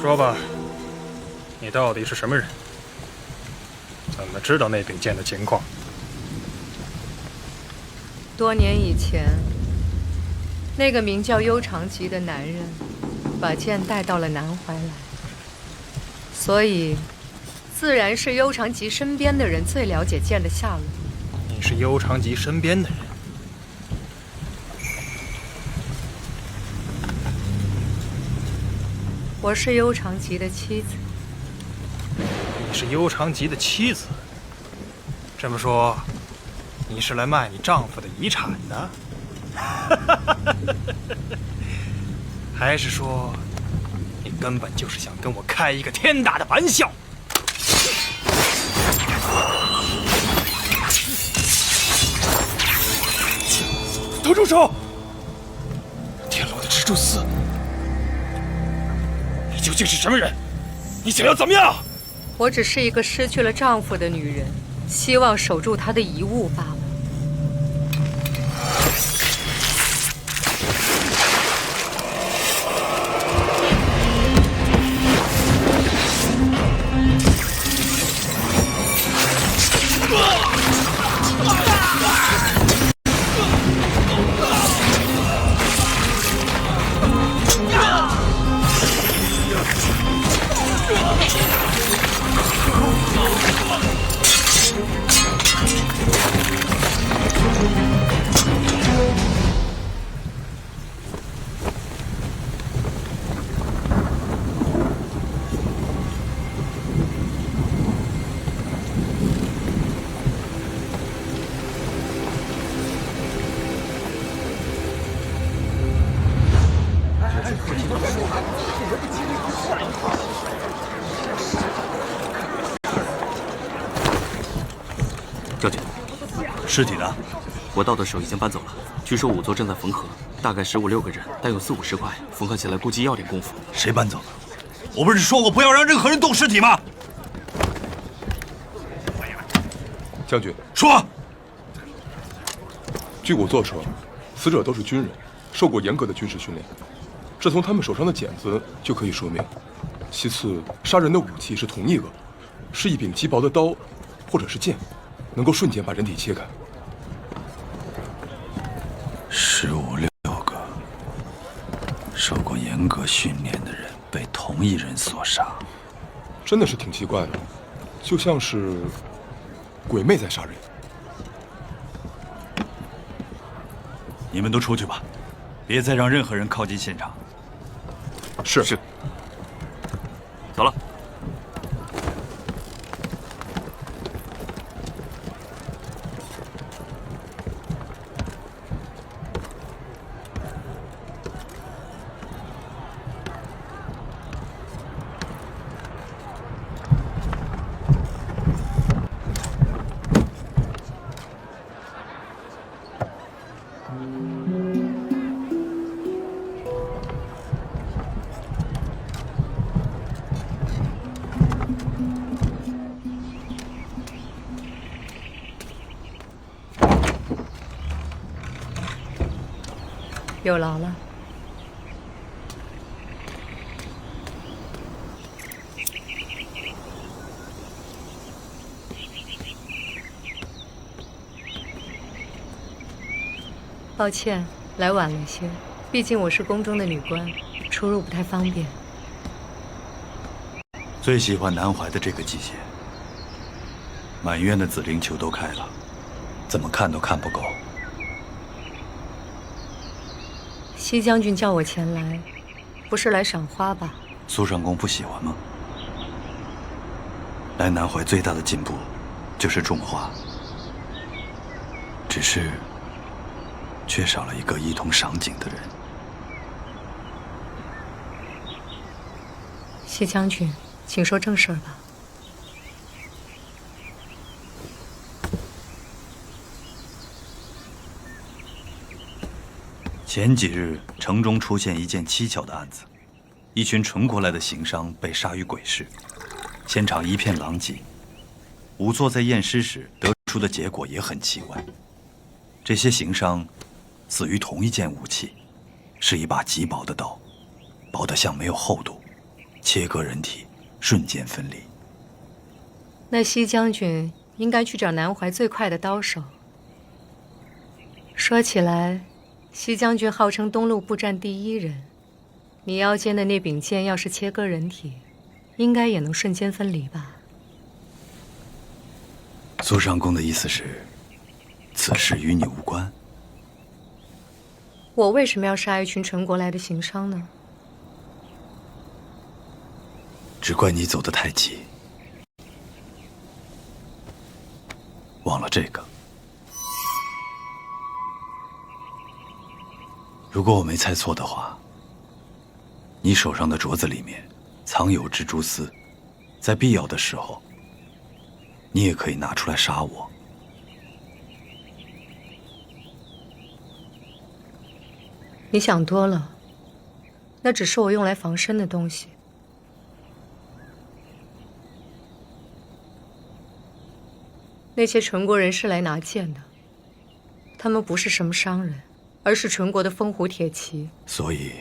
说吧，你到底是什么人？怎么知道那柄剑的情况？多年以前，那个名叫幽长吉的男人，把剑带到了南怀来，所以，自然是幽长吉身边的人最了解剑的下落。你是幽长吉身边的人？我是幽长吉的妻子。你是幽长吉的妻子？这么说，你是来卖你丈夫的遗产的？还是说，你根本就是想跟我开一个天大的玩笑？都住手！天楼的蜘蛛丝，你究竟是什么人？你想要怎么样？我只是一个失去了丈夫的女人，希望守住她的遗物罢了。将军，尸体呢？我到的时候已经搬走了。据说仵作正在缝合，大概15、16个人，但有40、50块，缝合起来估计要点功夫。谁搬走了？我不是说过不要让任何人动尸体吗？将军，说。据仵作称，死者都是军人，受过严格的军事训练，这从他们手上的茧子就可以说明。其次，杀人的武器是同一个，是一柄极薄的刀，或者是剑，能够瞬间把人体切开。15、16个受过严格训练的人被同一人所杀，真的是挺奇怪的，就像是鬼魅在杀人。你们都出去吧，别再让任何人靠近现场。是。走了。有劳了。抱歉，来晚了些，毕竟我是宫中的女官，出入不太方便。最喜欢南怀的这个季节，满院的紫菱球都开了，怎么看都看不够。西将军叫我前来，不是来赏花吧？苏长公不喜欢吗？来南怀最大的进步，就是种花，只是缺少了一个一同赏景的人。西将军，请说正事儿吧。前几日，城中出现一件蹊跷的案子，一群纯国来的行商被杀于鬼市，现场一片狼藉。仵作在验尸时得出的结果也很奇怪，这些行商死于同一件武器，是一把极薄的刀，薄得像没有厚度，切割人体，瞬间分离。那西将军应该去找南怀最快的刀手。说起来，西将军号称东路步战第一人，你腰间的那柄剑要是切割人体，应该也能瞬间分离吧？苏上公的意思是，此事与你无关？我为什么要杀一群陈国来的行商呢？只怪你走得太急，忘了这个。如果我没猜错的话，你手上的镯子里面藏有蜘蛛丝，在必要的时候，你也可以拿出来杀我。你想多了，那只是我用来防身的东西。那些陈国人是来拿剑的，他们不是什么商人，而是陈国的风虎铁骑。所以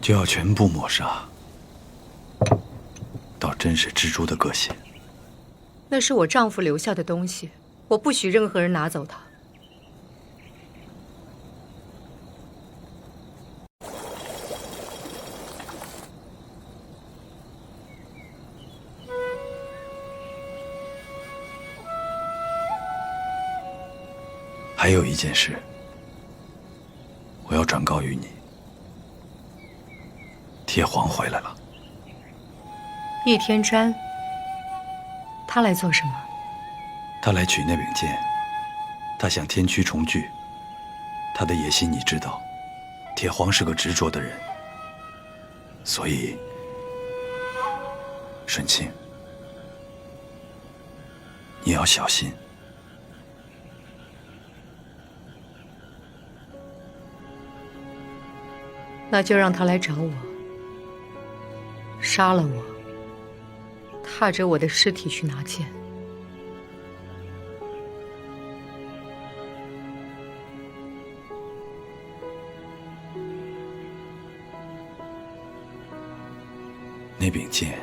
就要全部抹杀，倒真是蜘蛛的个性。那是我丈夫留下的东西，我不许任何人拿走它。还有一件事，我要转告于你。铁皇回来了。易天瞻，他来做什么？他来取那柄剑，他想天驱重聚。他的野心你知道，铁皇是个执着的人，所以，顺清，你要小心。那就让他来找我，杀了我，踏着我的尸体去拿剑。那柄剑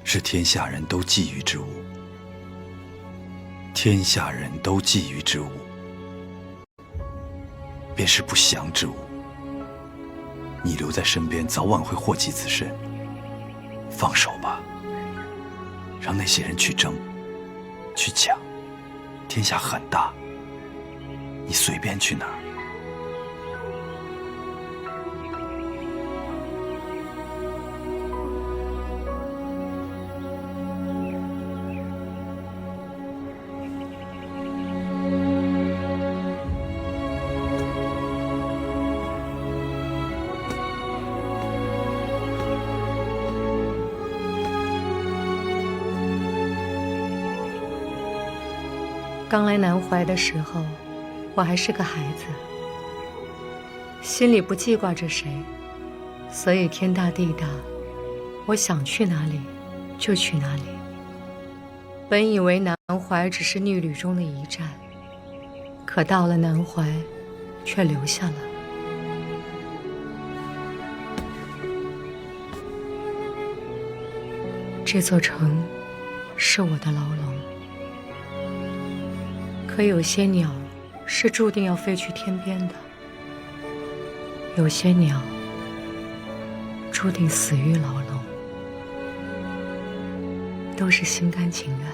是天下人都觊觎之物，天下人都觊觎之物，便是不祥之物。你留在身边，早晚会祸及自身。放手吧，让那些人去争，去抢。天下很大，你随便去哪儿。刚来南怀的时候，我还是个孩子，心里不记挂着谁，所以天大地大，我想去哪里就去哪里。本以为南怀只是逆旅中的一站，可到了南怀，却留下了。这座城是我的牢笼。可有些鸟是注定要飞去天边的，有些鸟注定死于牢笼，都是心甘情愿。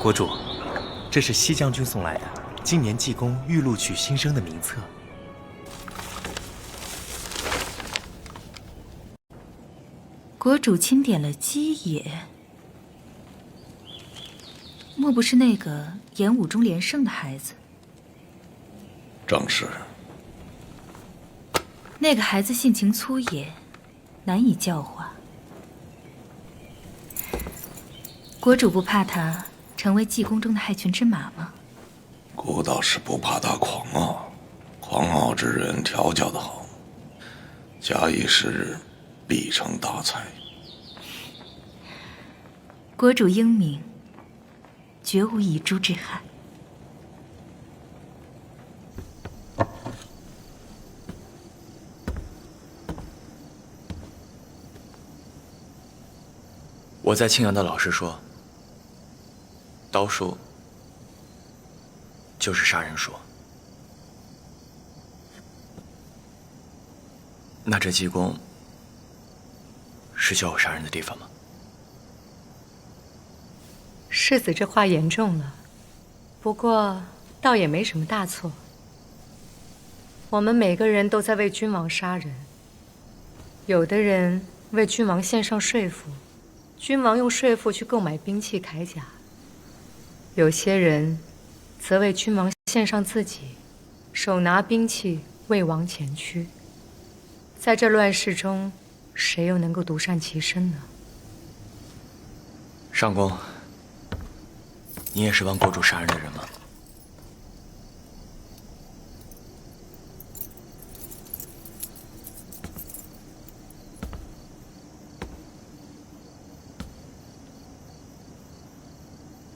国主，这是西将军送来的今年济公玉录取新生的名册。国主钦点了姬野，莫不是那个演武中连胜的孩子？正是。那个孩子性情粗野，难以教化。国主不怕他成为济公中的害群之马吗？国倒是不怕他狂傲，狂傲之人调教得好，假以时日，必成大才。国主英明，绝无遗珠之憾。我在庆阳的老师说，刀术就是杀人术。那这济公是教我杀人的地方吗？世子这话严重了，不过倒也没什么大错。我们每个人都在为君王杀人，有的人为君王献上税赋，君王用税赋去购买兵器铠甲；有些人则为君王献上自己，手拿兵器为王前驱。在这乱世中，谁又能够独善其身呢？上公，你也是帮国主杀人的人吗？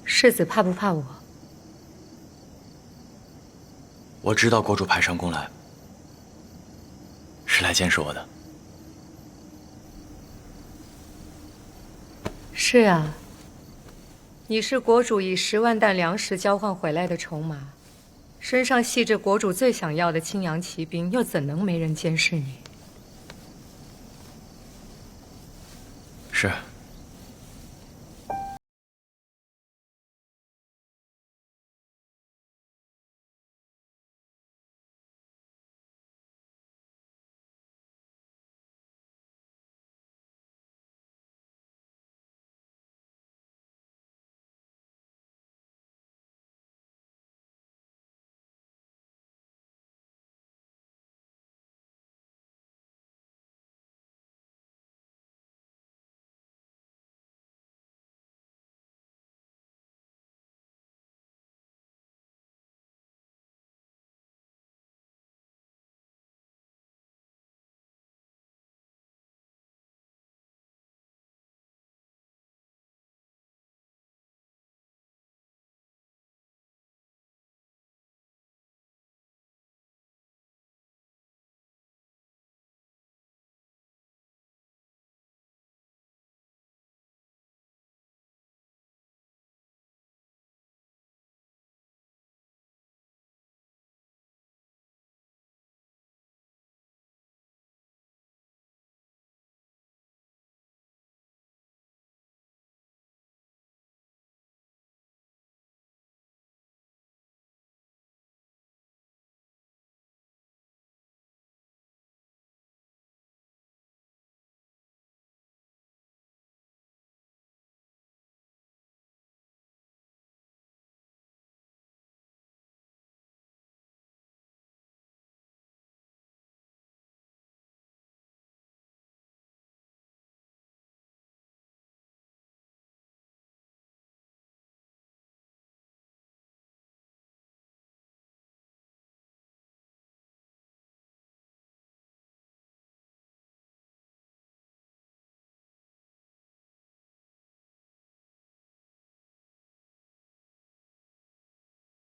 世子怕不怕我？我知道国主派上宫来，是来监视我的。是啊，你是国主以10万担粮食交换回来的筹码，身上系着国主最想要的青阳骑兵，又怎能没人监视你？是。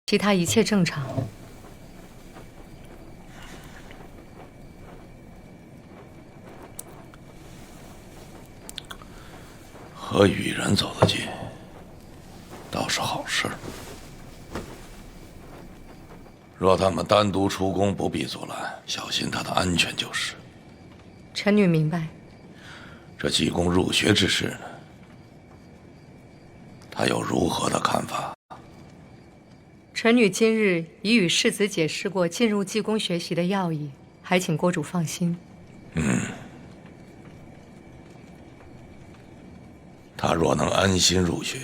其他一切正常。和羽人走得近，倒是好事。若他们单独出宫，不必阻拦，小心他的安全就是。臣女明白。这济公入学之事呢？他有如何的看法？臣女今日已与世子解释过进入济公学习的要义，还请国主放心。他若能安心入学，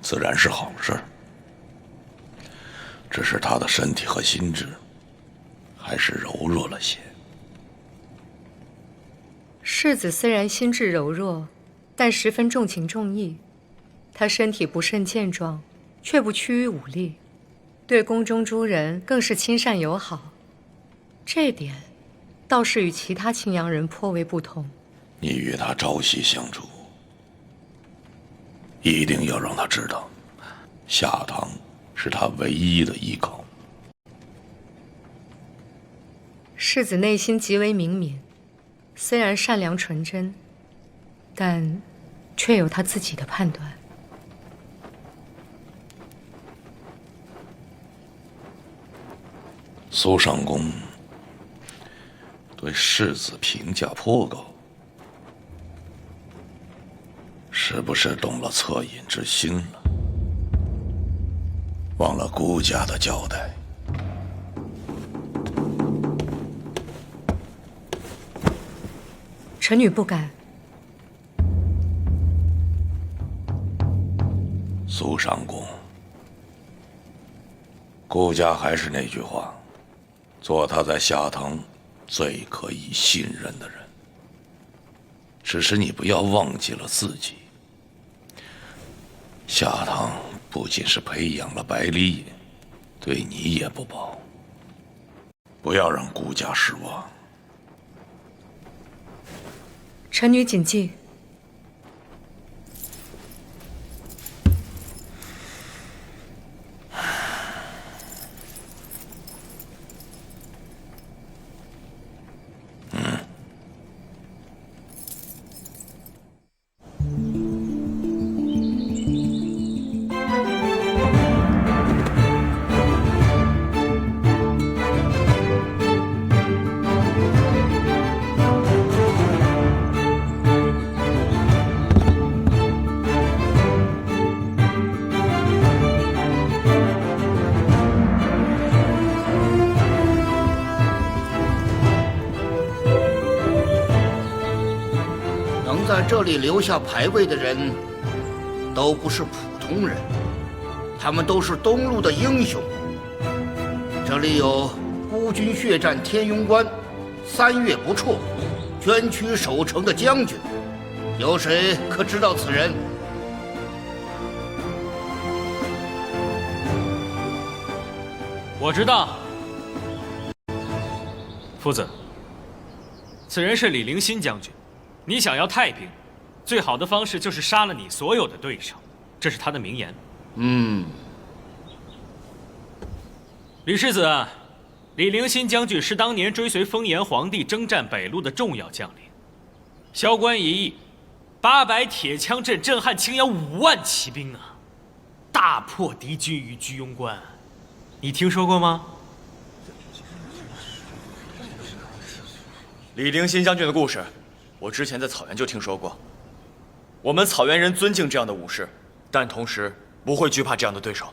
自然是好事。只是他的身体和心智还是柔弱了些。世子虽然心智柔弱，但十分重情重义。他身体不甚健壮，却不屈于武力，对宫中诸人更是亲善友好。这点倒是与其他青阳人颇为不同。你与他朝夕相处，一定要让他知道，夏堂是他唯一的依靠。世子内心极为明敏，虽然善良纯真，但却有他自己的判断。苏尚公对世子评价颇高，是不是动了恻隐之心了？忘了孤家的交代。臣女不敢。苏尚公，顾家还是那句话，做他在下堂最可以信任的人。只是你不要忘记了自己，下堂不仅是培养了百里隐，对你也不薄。不要让顾家失望。臣女谨记。在这里留下牌位的人，都不是普通人，他们都是东路的英雄。这里有孤军血战天庸关，3月不辍，捐躯守城的将军，有谁可知道此人？我知道，夫子，此人是李陵新将军。你想要太平，最好的方式就是杀了你所有的对手，这是他的名言。李世子，李陵新将军是当年追随封炎皇帝征战北路的重要将领，萧关一役，800铁枪阵震撼青阳5万骑兵啊，大破敌军于居庸关，你听说过吗？李陵新将军的故事，我之前在草原就听说过。我们草原人尊敬这样的武士，但同时不会惧怕这样的对手。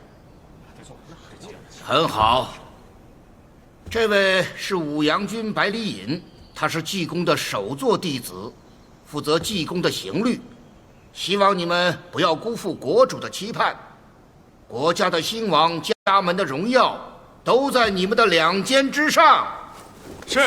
很好，这位是武阳君百里隐，他是济公的首座弟子，负责济公的刑律。希望你们不要辜负国主的期盼，国家的兴亡、家门的荣耀，都在你们的2肩之上。是。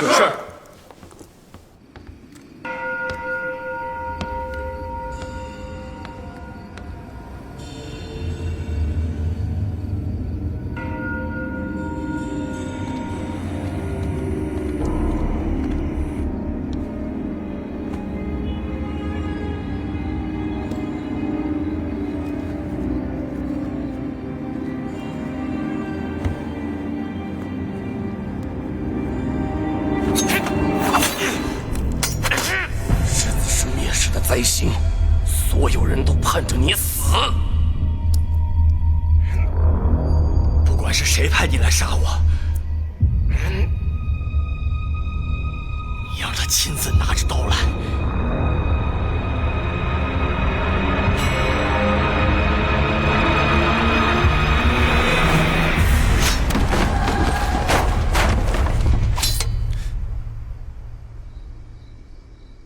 灾星，所有人都盼着你死。不管是谁派你来杀我，你让他亲自拿着刀来。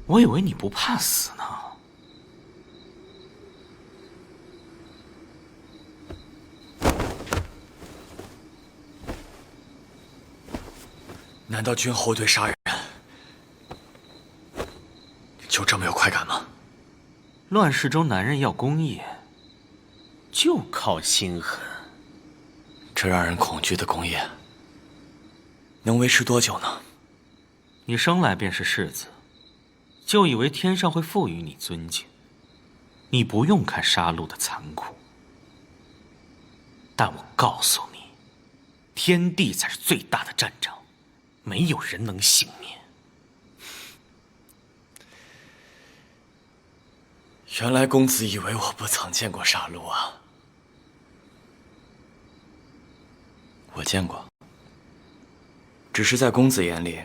我以为你不怕死呢。难道君后对杀人就这么有快感吗？乱世中男人要公义，就靠心狠。这让人恐惧的功业，能维持多久呢？你生来便是世子，就以为天上会赋予你尊敬，你不用看杀戮的残酷。但我告诉你，天地才是最大的战场，没有人能幸免。原来公子以为我不曾见过杀戮啊！我见过，只是在公子眼里，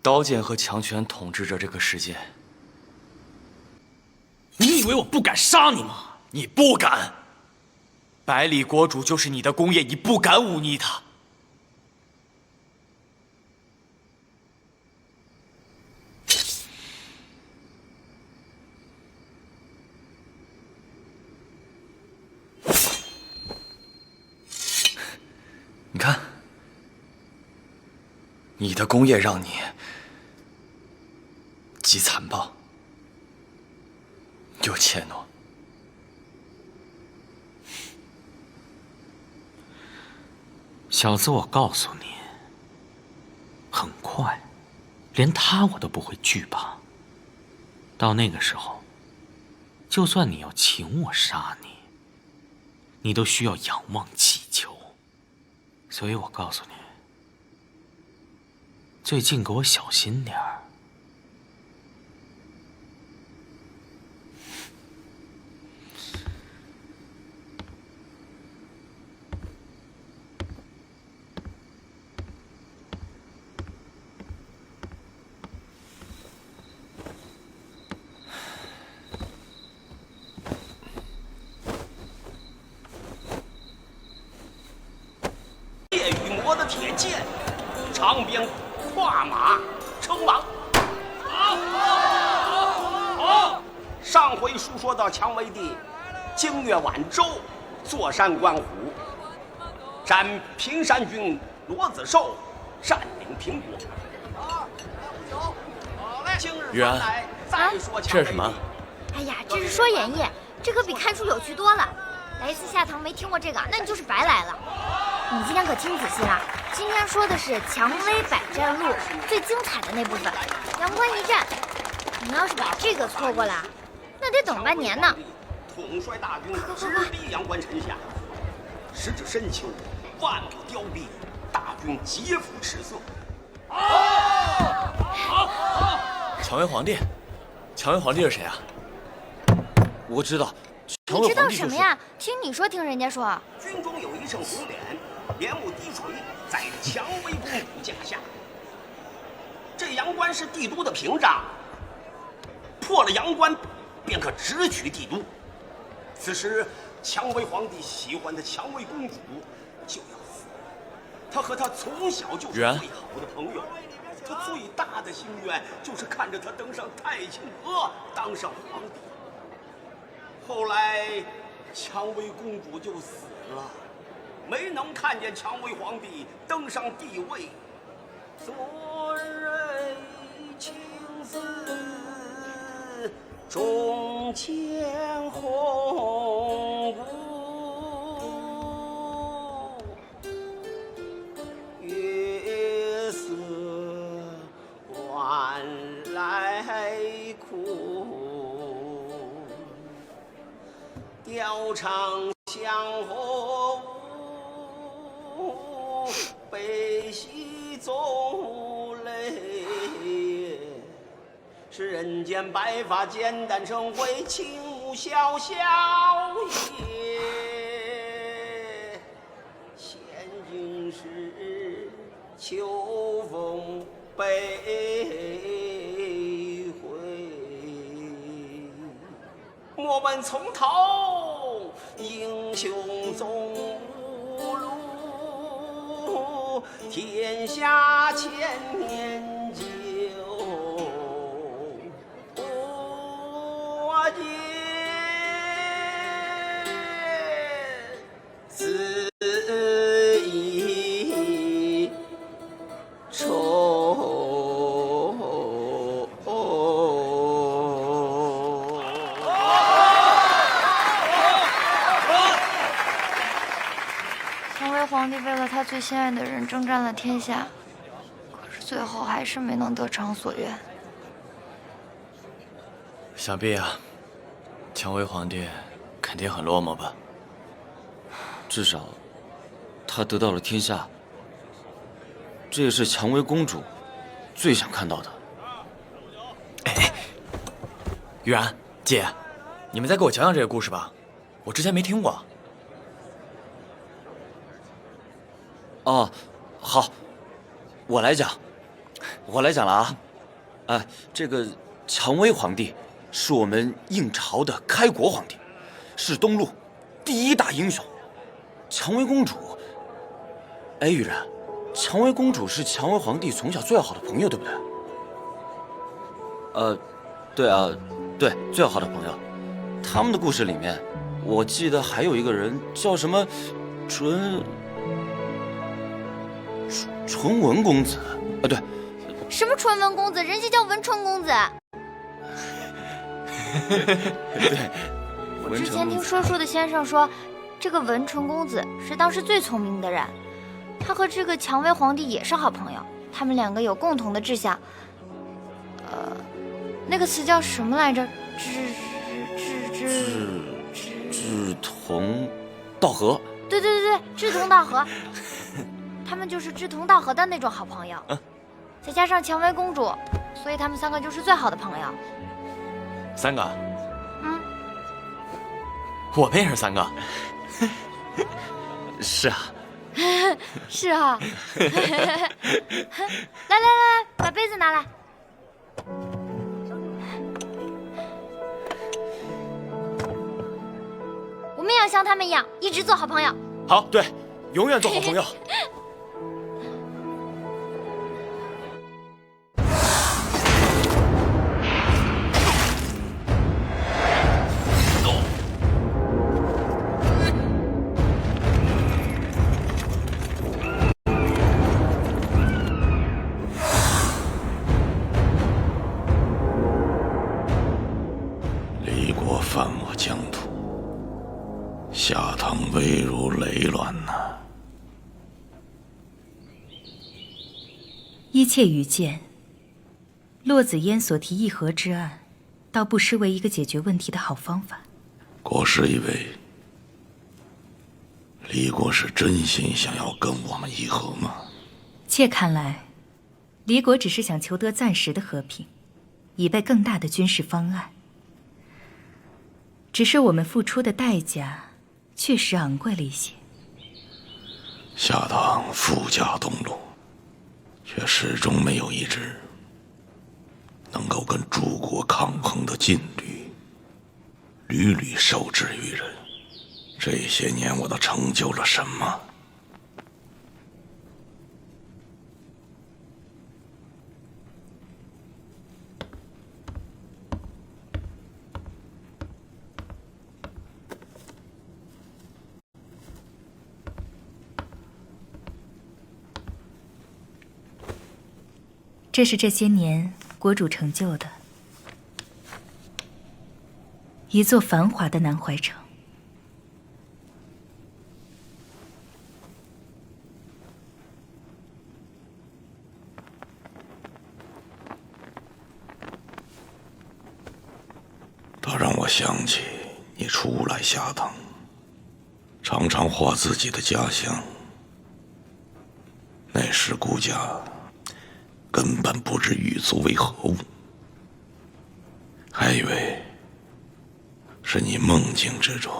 刀剑和强权统治着这个世界。你以为我不敢杀你吗？你不敢！百里国主就是你的功业，你不敢忤逆他。你看，你的功业让你既残暴又怯懦。小子，我告诉你，很快，连他我都不会惧怕。到那个时候，就算你要请我杀你，你都需要仰望祈求。所以我告诉你，最近给我小心点儿。铁剑，长鞭跨马称王。好！上回书说到蔷薇帝经越皖州，坐山观虎，斩平山君罗子寿，占领平国。玉安，这是什么？哎呀，这是说演义，这可比看书有趣多了。来一次下堂没听过这个，那你就是白来了。你今天可听仔细了，今天说的是蔷薇百战录最精彩的那部分，阳关一战。你要是把这个错过了，那得等半年呢。统帅大军直逼阳关城下，时至深秋，万里凋敝，大军皆服赤色。蔷薇皇帝，蔷薇皇帝是谁啊？我知道，你知道什么呀？听你说，听人家说，军中有一乘红脸，帘幕低垂，在蔷薇公主驾下。这阳关是帝都的屏障，破了阳关，便可直取帝都。此时，蔷薇皇帝喜欢的蔷薇公主就要死了。他和她从小就是最好的朋友，他最大的心愿就是看着她登上太清河，当上皇帝。后来，蔷薇公主就死了，没能看见蔷薇皇帝登上帝位。昨日青丝中见红姑，月色晚来哭，调唱香火舞，悲喜总泪。是人间白发简单成灰，轻舞潇潇也。现今是秋风悲回，莫问从头，英雄总无路，天下千年久。我见此一愁。蔷薇皇帝为了他最心爱的人征战了天下，可是最后还是没能得偿所愿。想必啊，蔷薇皇帝肯定很落寞吧？至少，他得到了天下，这也是蔷薇公主最想看到的。玉安，姐，你们再给我讲讲这个故事吧，我之前没听过。哦，好，我来讲了啊。这个蔷薇皇帝是我们应朝的开国皇帝，是东路第一大英雄。蔷薇公主，哎，玉然，蔷薇公主是蔷薇皇帝从小最好的朋友，对不对？对啊，对，最好的朋友。他们的故事里面，我记得还有一个人叫什么纯文公子。对。什么纯文公子？人家叫文纯公子。对，我之前听说书的先生说，这个文纯公子是当时最聪明的人，他和这个蔷薇皇帝也是好朋友，他们两个有共同的志向。那个词叫什么来着？志同道合。对，志同道合。他们就是志同道合的那种好朋友。再加上蔷薇公主，所以他们三个就是最好的朋友。三个？我们也是三个。是啊。是啊。来，把杯子拿来。我们也要像他们一样，一直做好朋友。好，对，永远做好朋友。离国犯我疆土，下堂危如累卵呐！依妾愚见，骆子嫣所提议和之案，倒不失为一个解决问题的好方法。国师以为，离国是真心想要跟我们议和吗？妾看来，离国只是想求得暂时的和平，以备更大的军事方案。只是我们付出的代价确实昂贵了一些。下堂富甲东路，却始终没有一支能够跟诸国抗衡的劲旅，屡屡受制于人。这些年我都成就了什么？这是这些年国主成就的一座繁华的南怀城。它让我想起你初来下堂，常常画自己的家乡。那时顾家根本不知狱卒为何物，还以为是你梦境之中。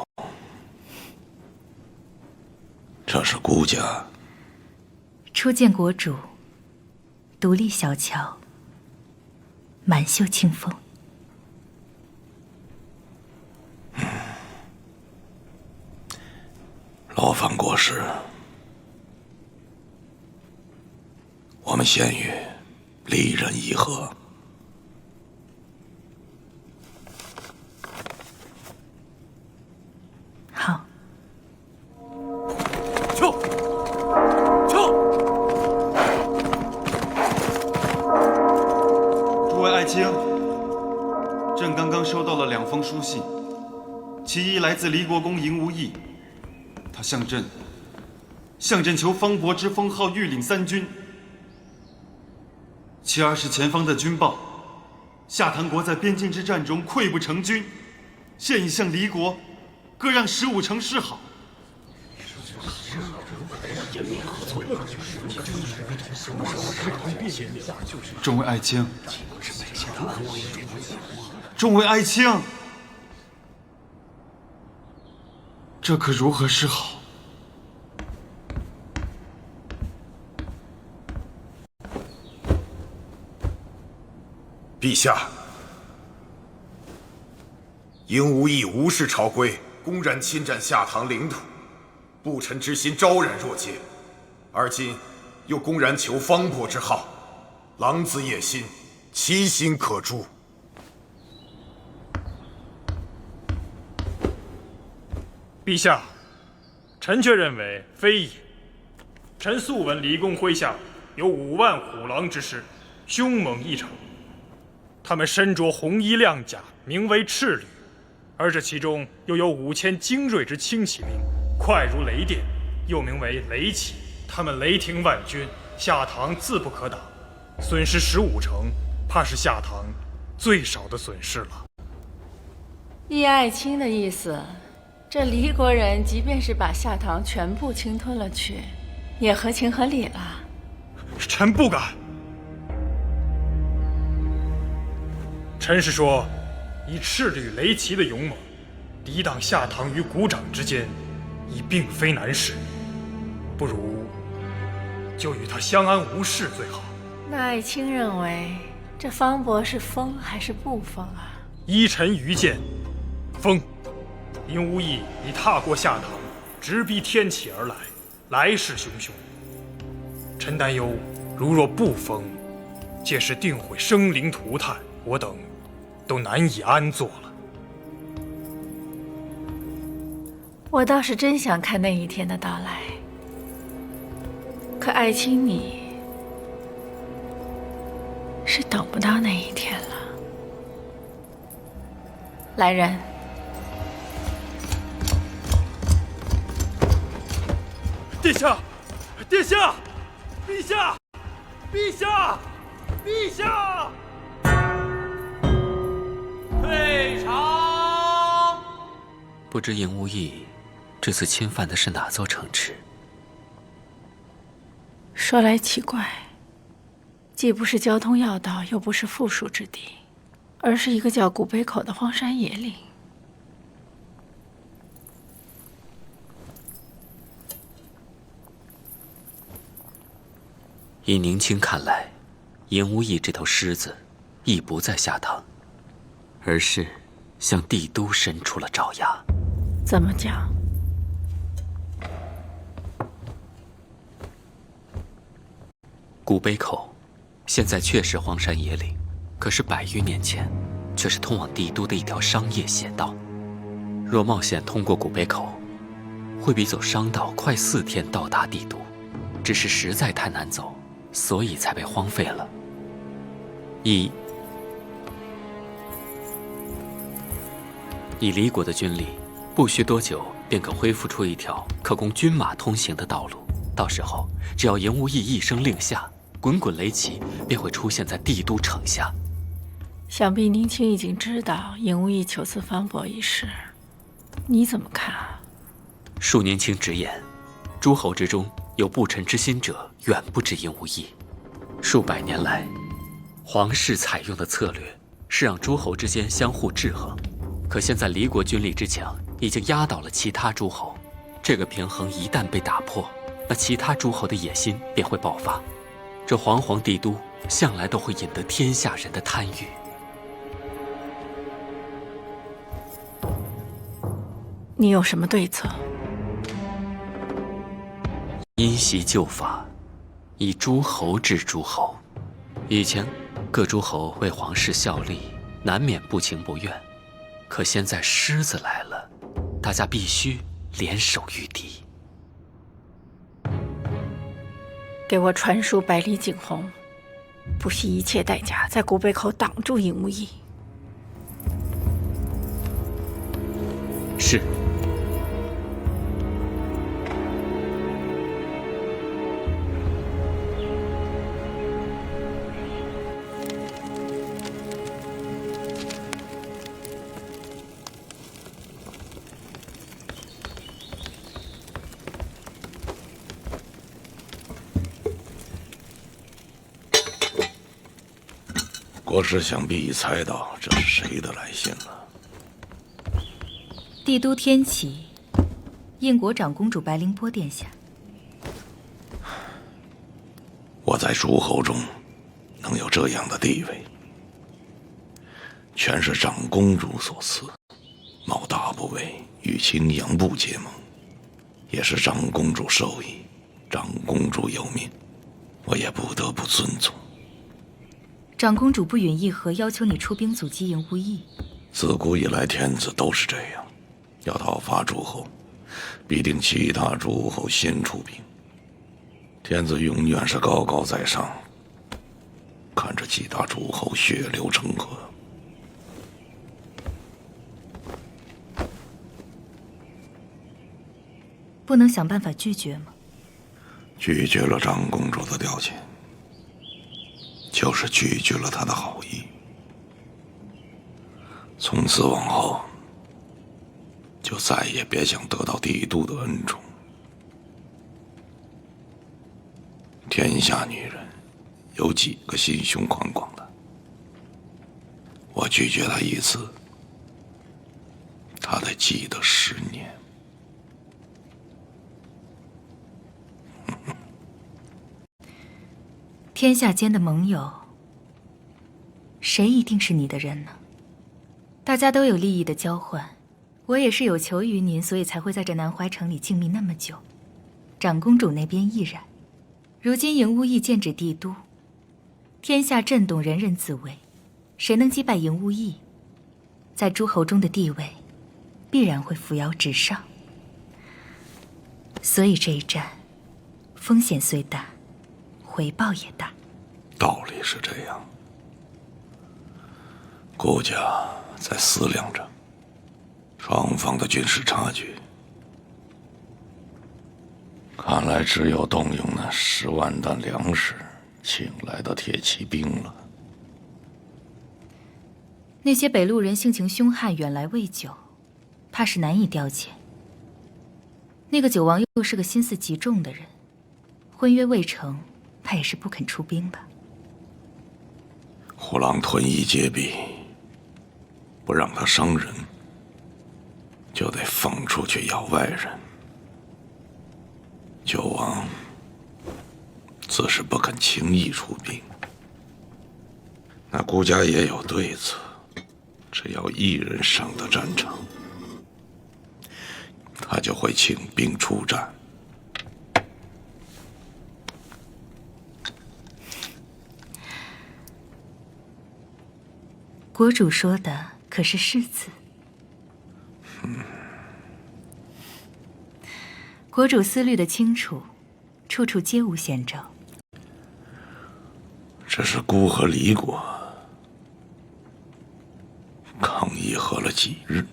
这是顾家初见国主，独立小桥，满袖清风。劳烦国师，我们先与离人议和。好。诸位爱卿，朕刚刚收到了2封书信，其一来自离国公嬴无义，他向朕求方伯之封号御领3军。其二是前方的军报，下唐国在边境之战中溃不成军，现已向离国各让15城示好。众位爱卿，众位爱卿，这可如何是好？陛下，赢无益无视朝规，公然侵占下唐领土，不臣之心昭然若揭，而今又公然求方伯之号，狼子野心，其心可诛。陛下，臣却认为非也。臣素闻离宫麾下有5万虎狼之师，凶猛异常。他们身着红衣亮甲，名为赤旅，而这其中又有5000精锐之轻骑兵，快如雷电，又名为雷骑。他们雷霆万钧，下唐自不可挡，损失15成，怕是下唐最少的损失了。依爱卿的意思，这离国人即便是把下唐全部侵吞了去，也合情合理了。臣不敢。臣是说，以赤旅雷骑的勇猛，抵挡下唐于股掌之间，已并非难事。不如就与他相安无事最好。那爱卿认为，这方伯是疯还是不疯啊？依臣愚见，疯。因无益已踏过下唐，直逼天启而来，来势汹汹。臣担忧，如若不疯，届时定会生灵涂炭，我等都难以安坐了。我倒是真想看那一天的到来，可爱卿你是等不到那一天了。来人！殿下，殿下，陛下，陛下，陛下！退朝！不知赢无益这次侵犯的是哪座城池？说来奇怪，既不是交通要道，又不是富庶之地，而是一个叫古北口的荒山野岭。以宁卿看来，赢无益这头狮子已不在下唐，而是向帝都伸出了爪牙。怎么讲？古北口现在确是荒山野岭，可是100余年前，却是通往帝都的一条商业险道。若冒险通过古北口，会比走商道快4天到达帝都，只是实在太难走，所以才被荒废了。以离国的军力，不需多久便可恢复出一条可供军马通行的道路。到时候，只要赢无益一声令下，滚滚雷旗便会出现在帝都城下。想必宁卿已经知道赢无益求赐方伯一事，你怎么看啊？恕宁卿直言，诸侯之中有不臣之心者，远不止赢无益。数百年来，皇室采用的策略是让诸侯之间相互制衡，可现在离国军力之强，已经压倒了其他诸侯。这个平衡一旦被打破，那其他诸侯的野心便会爆发。这煌煌帝都向来都会引得天下人的贪欲。你有什么对策？因袭旧法，以诸侯治诸侯。以前各诸侯为皇室效力，难免不情不愿，可现在狮子来了，大家必须联手御敌。给我传书百里景洪，不惜一切代价在古北口挡住赢无益。是。国师想必已猜到这是谁的来信了。帝都天启燕国长公主白凌波殿下。我在诸侯中能有这样的地位，全是长公主所赐。冒大不韪与青阳部结盟，也是长公主授意。长公主有命，我也不得不遵从。长公主不允议和，要求你出兵阻击营无益。自古以来，天子都是这样，要讨伐诸侯，必定其他诸侯先出兵。天子永远是高高在上，看着其他诸侯血流成河。不能想办法拒绝吗？拒绝了长公主的调遣，就是拒绝了她的好意。从此往后，就再也别想得到帝都的恩宠。天下女人，有几个心胸宽广的？我拒绝她一次，她得记得10年。天下间的盟友，谁一定是你的人呢？大家都有利益的交换，我也是有求于您，所以才会在这南怀城里静谧那么久。长公主那边亦然。如今营无益剑指帝都，天下震动，人人自危。谁能击败营无益，在诸侯中的地位必然会扶摇直上。所以这一战，风险虽大，回报也大。道理是这样，顾家在思量着双方的军事差距，看来只有动用那10万担粮食请来的铁骑兵了。那些北路人性情凶悍，远来未久，怕是难以调遣。那个九王又是个心思极重的人，婚约未成，怕也是不肯出兵吧。虎狼屯邑结壁，不让他伤人，就得放出去咬外人。九王自是不肯轻易出兵，那顾家也有对策，只要一人上的战场，他就会请兵出战。国主说的可是世子？国主思虑的清楚，处处皆无先兆。这是孤和离国抗议和了几日，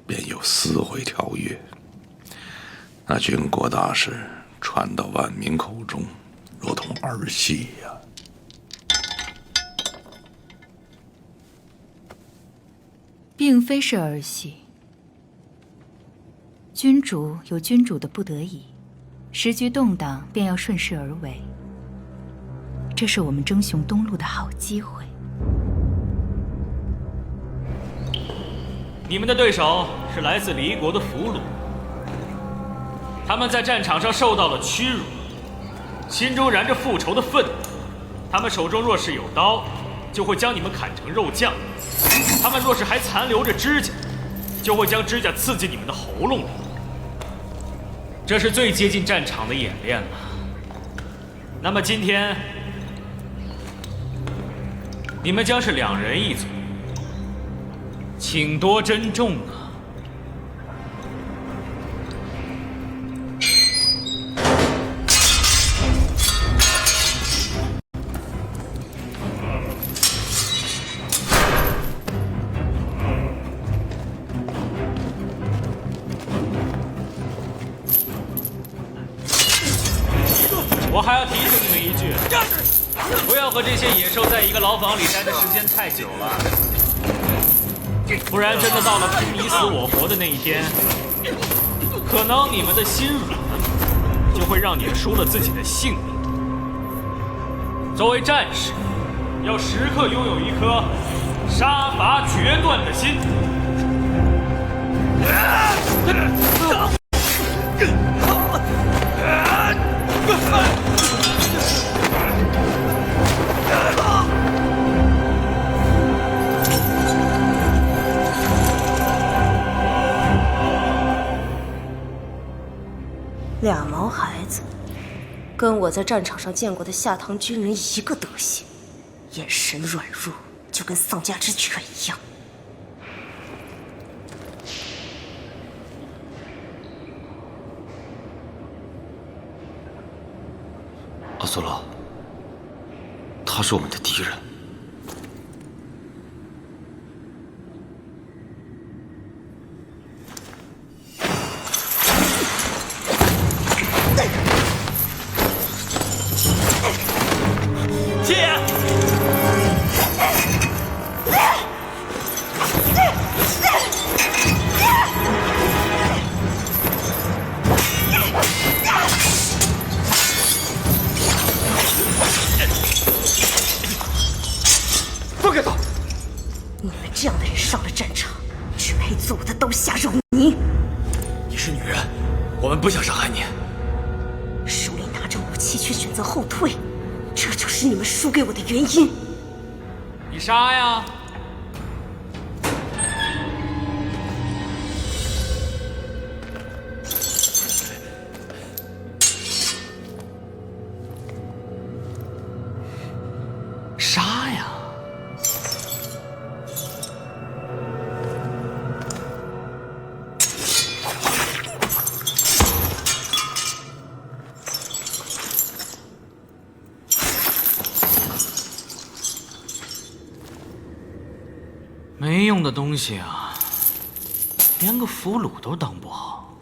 便有撕毁条约。那军国大事传到万民口中，如同儿戏呀。并非是儿戏。君主有君主的不得已，时局动荡，便要顺势而为。这是我们争雄东路的好机会。你们的对手是来自离国的俘虏，他们在战场上受到了屈辱，心中燃着复仇的愤怒。他们手中若是有刀，就会将你们砍成肉酱；他们若是还残留着指甲，就会将指甲刺进你们的喉咙里。这是最接近战场的演练了。那么今天，你们将是2人一组，请多珍重啊！我还要提醒你们一句，不要和这些野兽在一个牢房里待的时间太久了，不然真的到了拼你死我活的那一天，可能你们的心软，就会让你们输了自己的性命。作为战士，要时刻拥有一颗杀伐决断的心。跟我在战场上见过的下堂军人一个德行，眼神软弱，就跟丧家之犬一样。阿苏拉，他是我们的敌人。姐！放开他！你们这样的人上了战场，只配做我的刀下肉泥。你是女人，我们不想伤害你。手里拿着武器却选择后退，这就是你们输给我的原因。你杀呀！杀呀！没用的东西啊，连个俘虏都当不好，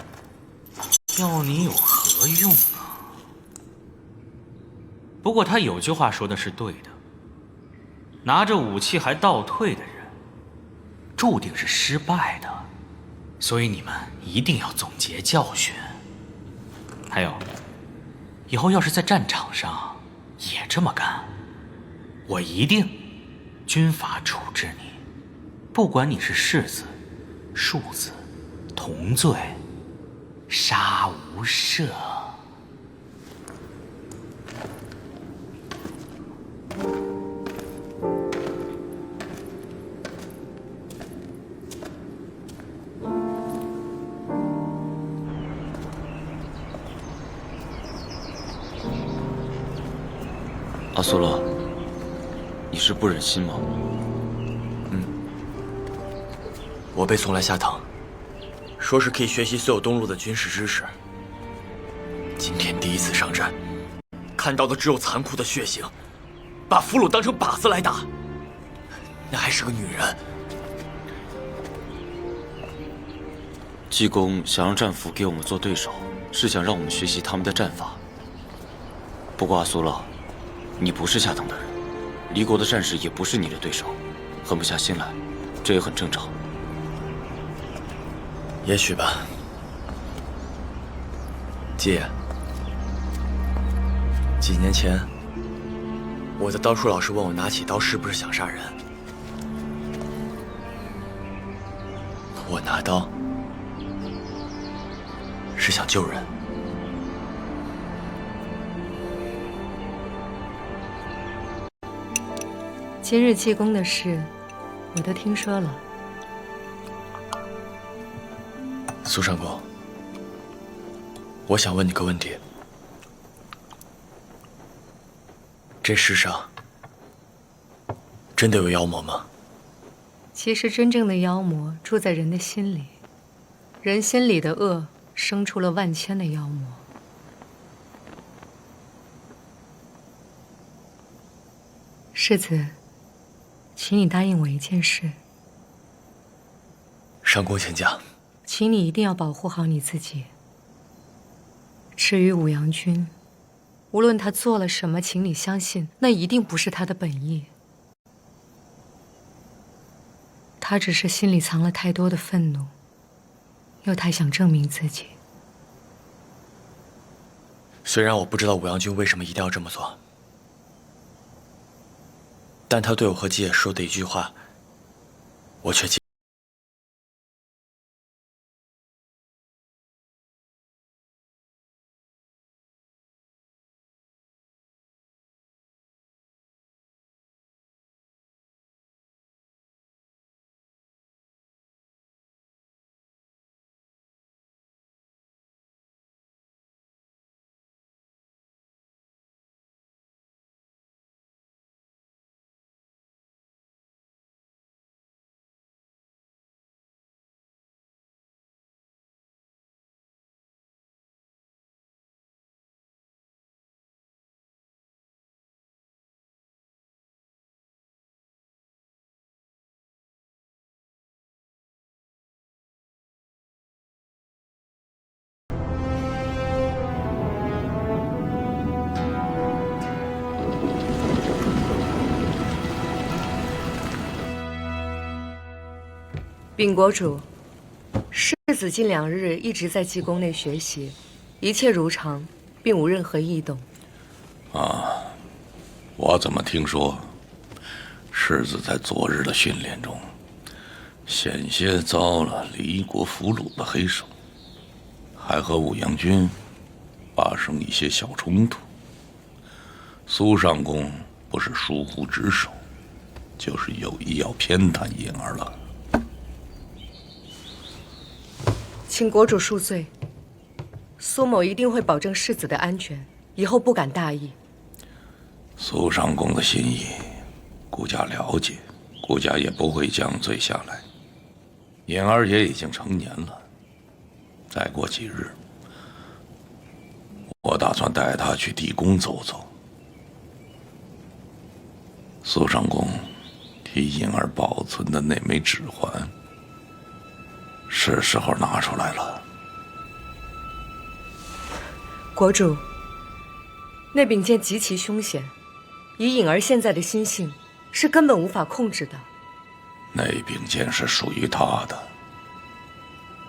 要你有何用啊？不过他有句话说的是对的，拿着武器还倒退的人，注定是失败的。所以你们一定要总结教训。还有，以后要是在战场上也这么干，我一定军法处置你。不管你是士子、庶子，同罪，杀无赦。阿苏拉，你是不忍心吗？我被送来下堂，说是可以学习所有东路的军事知识。今天第一次上战，看到的只有残酷的血腥，把俘虏当成靶子来打，那还是个女人。济公想让战俘给我们做对手，是想让我们学习他们的战法。不过阿苏拉，你不是下堂的人，离国的战士也不是你的对手，狠不下心来，这也很正常。也许吧。姐，几年前，我的刀术老师问我拿起刀是不是想杀人，我拿刀是想救人。今日济公的事，我都听说了。苏上公，我想问你个问题：这世上真的有妖魔吗？其实真正的妖魔住在人的心里，人心里的恶生出了万千的妖魔。世子，请你答应我一件事。上公请讲。请你一定要保护好你自己。至于武阳君，无论他做了什么，请你相信，那一定不是他的本意。他只是心里藏了太多的愤怒，又太想证明自己。虽然我不知道武阳君为什么一定要这么做，但他对我和姐说的一句话，我却记。禀国主，世子近2日一直在济宫内学习，一切如常，并无任何异动。啊，我怎么听说，世子在昨日的训练中，险些遭了离国俘虏的黑手，还和武阳君发生一些小冲突。苏上公不是疏忽职守，就是有意要偏袒颖儿了。请国主恕罪，苏某一定会保证世子的安全，以后不敢大意。苏上公的心意，顾家了解，顾家也不会降罪下来。颖儿也已经成年了，再过几日，我打算带她去地宫走走。苏上公替颖儿保存的那枚指环，是时候拿出来了。国主，那柄剑极其凶险，以颖儿现在的心性，是根本无法控制的。那柄剑是属于他的，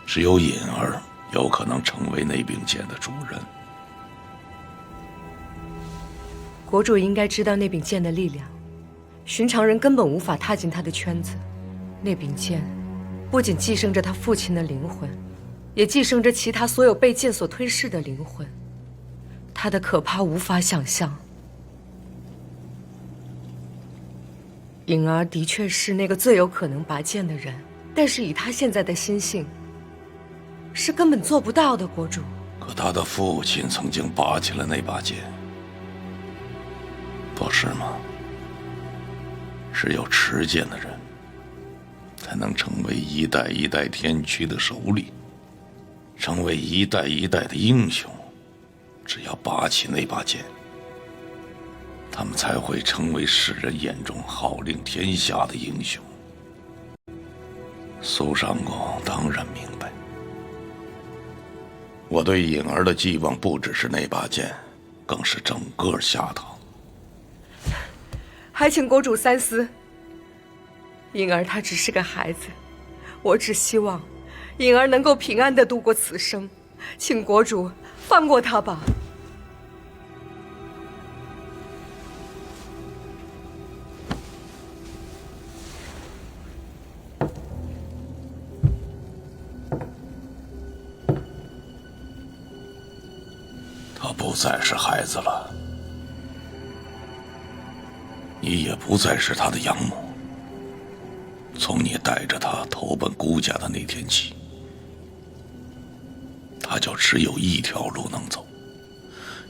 只有颖儿有可能成为那柄剑的主人。国主应该知道那柄剑的力量，寻常人根本无法踏进他的圈子。那柄剑不仅寄生着他父亲的灵魂，也寄生着其他所有被剑所吞噬的灵魂。他的可怕无法想象。颖儿的确是那个最有可能拔剑的人，但是以他现在的心性，是根本做不到的。国主，可他的父亲曾经拔起了那把剑，不是吗？只有持剑的人，才能成为一代一代天驱的首领，成为一代一代的英雄。只要拔起那把剑，他们才会成为世人眼中号令天下的英雄。苏上公当然明白，我对颖儿的寄望不只是那把剑，更是整个下堂。还请国主三思。颖儿她只是个孩子，我只希望颖儿能够平安地度过此生，请国主放过她吧。他不再是孩子了，你也不再是他的养母。从你带着他投奔顾家的那天起，他就只有一条路能走，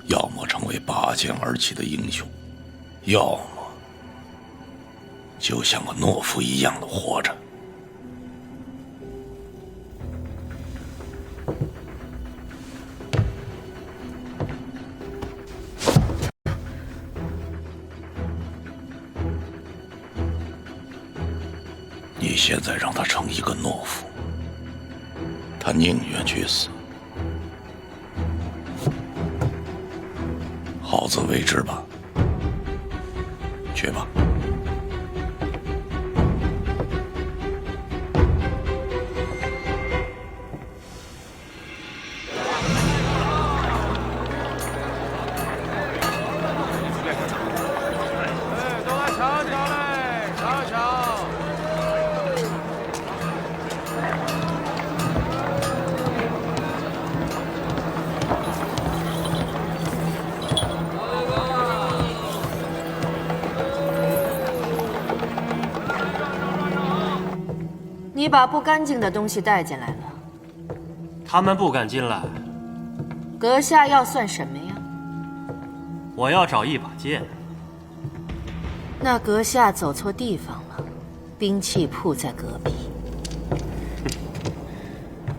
要么成为拔剑而起的英雄，要么就像个懦夫一样的活着。你现在让他成一个懦夫，他宁愿去死。好自为之吧，去吧。都来瞧瞧嘞，瞧瞧。你把不干净的东西带进来了，他们不敢进来。阁下要算什么呀？我要找一把剑。那阁下走错地方了，兵器铺在隔壁。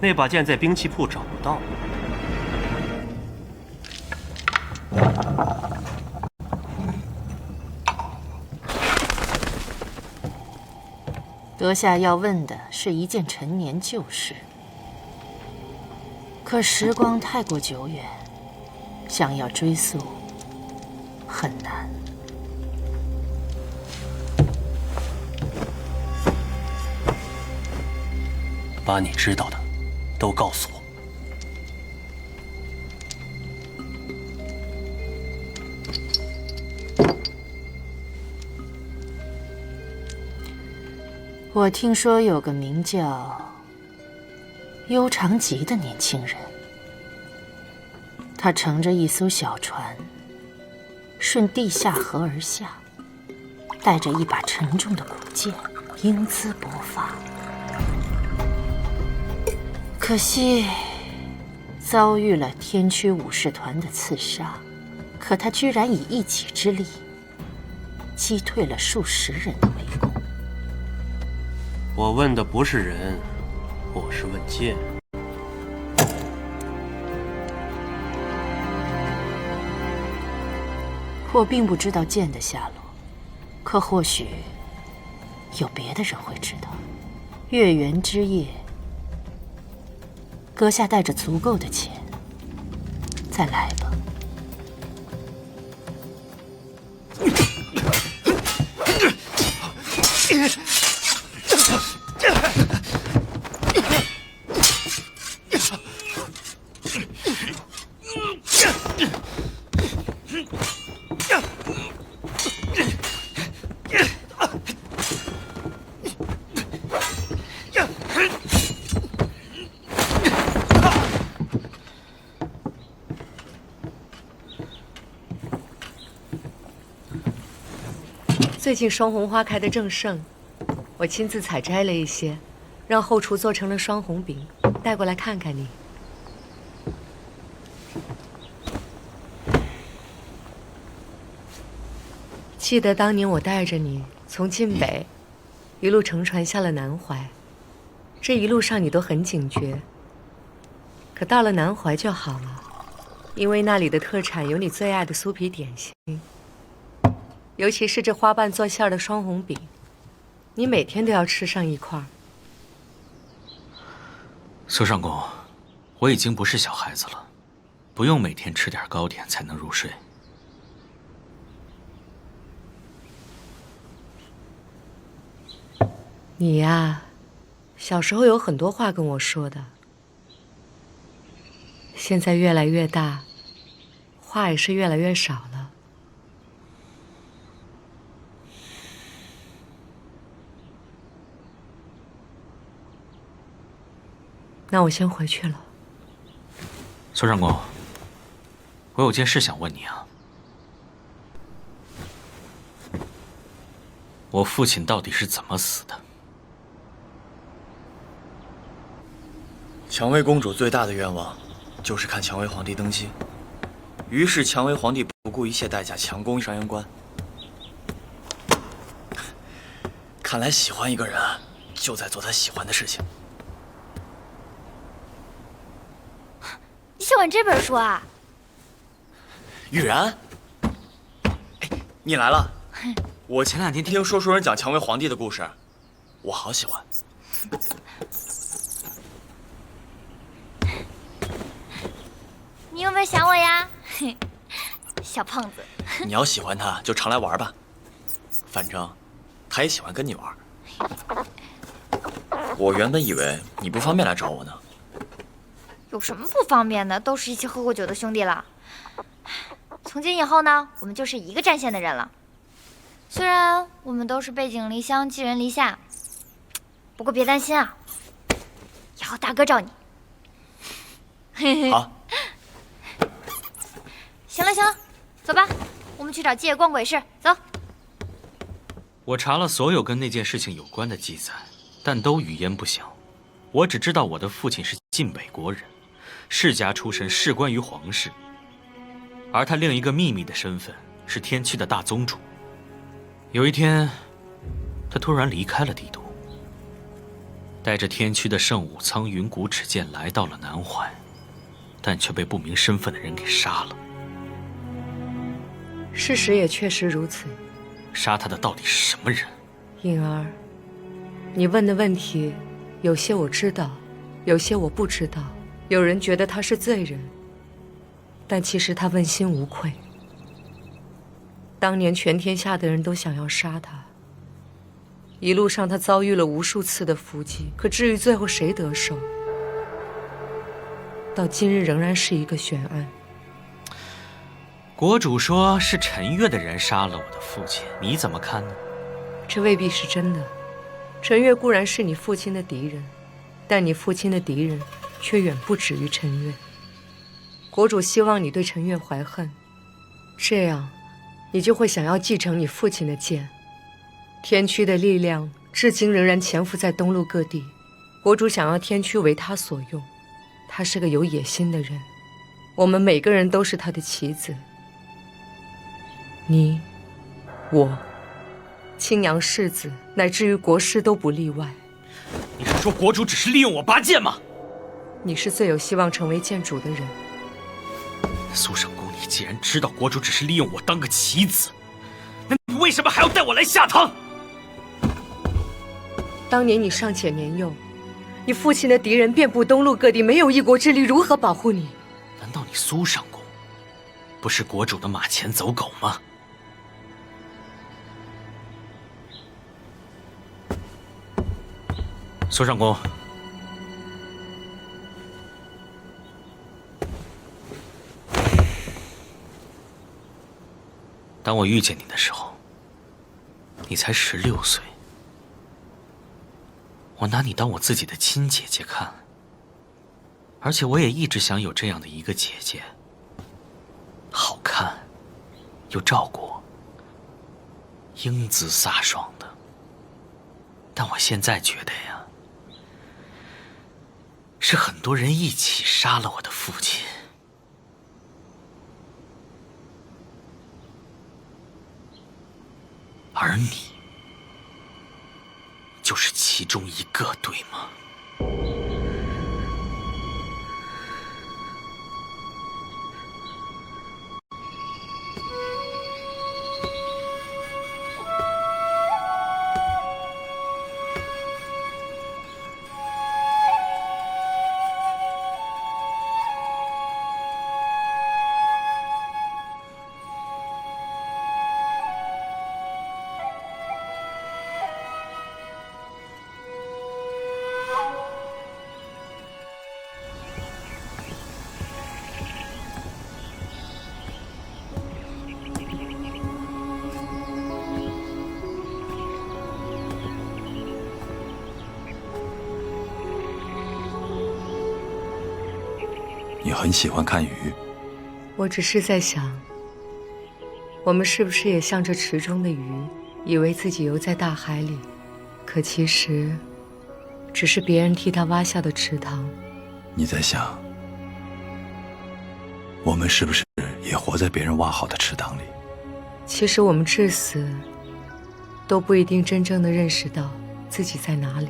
那把剑在兵器铺找不到。阁下要问的是一件陈年旧事，可时光太过久远，想要追溯很难。把你知道的都告诉我。我听说有个名叫幽长吉的年轻人，他乘着一艘小船，顺地下河而下，带着一把沉重的古剑，英姿勃发。可惜遭遇了天驱武士团的刺杀，可他居然以一己之力击退了数十人的围攻。我问的不是人，我是问剑。我并不知道剑的下落，可或许有别的人会知道。月圆之夜，阁下带着足够的钱，再来吧。最近双红花开得正盛，我亲自采摘了一些，让后厨做成了双红饼，带过来看看你。记得当年我带着你从晋北一路乘船下了南怀，这一路上你都很警觉。可到了南怀就好了，因为那里的特产有你最爱的酥皮点心。尤其是这花瓣做馅的双红饼，你每天都要吃上一块。苏上公，我已经不是小孩子了，不用每天吃点糕点才能入睡。你呀，小时候有很多话跟我说的，现在越来越大，话也是越来越少了。那我先回去了。苏上公，我有件事想问你啊。我父亲到底是怎么死的？蔷薇公主最大的愿望就是看蔷薇皇帝登基，于是蔷薇皇帝不顾一切代价强攻上阳关。看来喜欢一个人就在做他喜欢的事情。你喜欢这本书啊？雨然，哎，你来了。我前2天听说书人讲蔷薇皇帝的故事，我好喜欢。你有没有想我呀？小胖子。你要喜欢他，就常来玩吧。反正他也喜欢跟你玩。我原本以为你不方便来找我呢。有什么不方便的？都是一起喝过酒的兄弟了。从今以后呢，我们就是一个战线的人了。虽然我们都是背井离乡、寄人篱下，不过别担心啊，以后大哥罩你。好。行了行了，走吧，我们去找借逛鬼市。走。我查了所有跟那件事情有关的记载，但都语焉不详。我只知道我的父亲是晋北国人，世家出身，仕官于皇室。而他另一个秘密的身份是天驱的大宗主。有一天，他突然离开了帝都，带着天驱的圣武苍云谷尺剑来到了南怀，但却被不明身份的人给杀了。事实也确实如此。杀他的到底是什么人？颖儿，你问的问题，有些我知道，有些我不知道。有人觉得他是罪人，但其实他问心无愧。当年全天下的人都想要杀他，一路上他遭遇了无数次的伏击，可至于最后谁得手，到今日仍然是一个悬案。国主说是陈月的人杀了我的父亲，你怎么看呢？这未必是真的。陈月固然是你父亲的敌人，但你父亲的敌人却远不止于陈月。国主希望你对陈月怀恨，这样你就会想要继承你父亲的剑。天驱的力量至今仍然潜伏在东陆各地，国主想要天驱为他所用。他是个有野心的人，我们每个人都是他的棋子。你、我、青阳世子，乃至于国师都不例外。你是说国主只是利用我拔剑吗？你是最有希望成为剑主的人。苏省公，你既然知道国主只是利用我当个棋子，那你为什么还要带我来下堂？当年你尚且年幼，你父亲的敌人遍布东陆各地，没有一国之力，如何保护你？难道你苏省公不是国主的马前走狗吗？苏省公，当我遇见你的时候，你才16岁。我拿你当我自己的亲姐姐看，而且我也一直想有这样的一个姐姐，好看，又照顾我，英姿飒爽的。但我现在觉得呀，是很多人一起杀了我的父亲。而你就是其中一个，对吗？你很喜欢看鱼。我只是在想，我们是不是也像这池中的鱼，以为自己游在大海里，可其实只是别人替他挖下的池塘。你在想，我们是不是也活在别人挖好的池塘里？其实我们至死都不一定真正的认识到自己在哪里。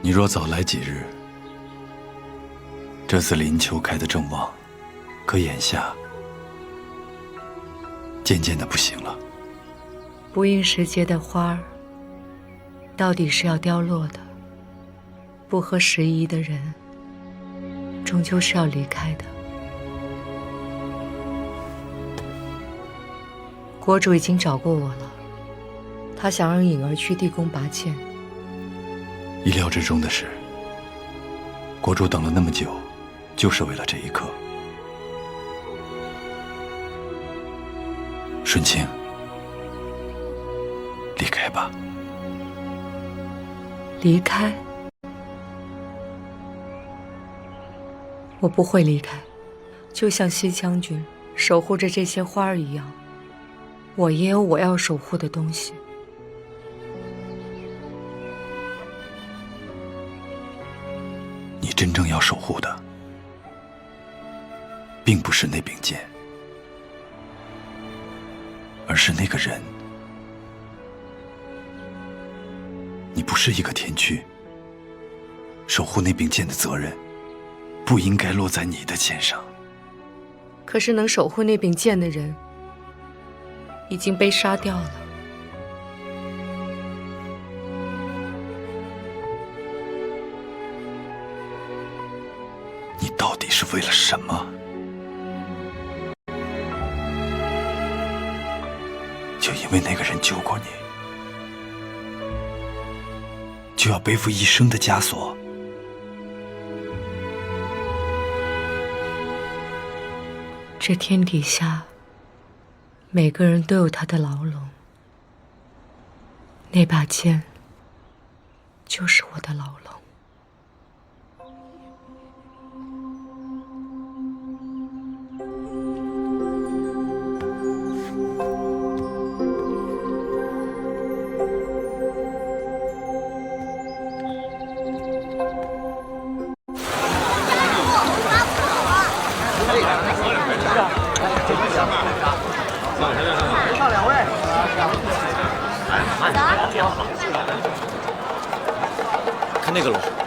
你若早来几日，这次林秋开得正旺，可眼下渐渐的不行了。不应时节的花儿，到底是要凋落的；不合时宜的人，终究是要离开的。国主已经找过我了，他想让颖儿去地宫拔剑。意料之中的是，国主等了那么久，就是为了这一刻。顺清，离开吧。离开？我不会离开，就像西将军守护着这些花儿一样，我也有我要守护的东西。你真正要守护的，并不是那柄剑，而是那个人。你不是一个天驱，守护那柄剑的责任不应该落在你的肩上。可是能守护那柄剑的人已经被杀掉了。你到底是为了什么？就因为那个人救过你，就要背负一生的枷锁？这天底下，每个人都有他的牢笼。那把剑，就是我的牢笼。上两位，看那个龙。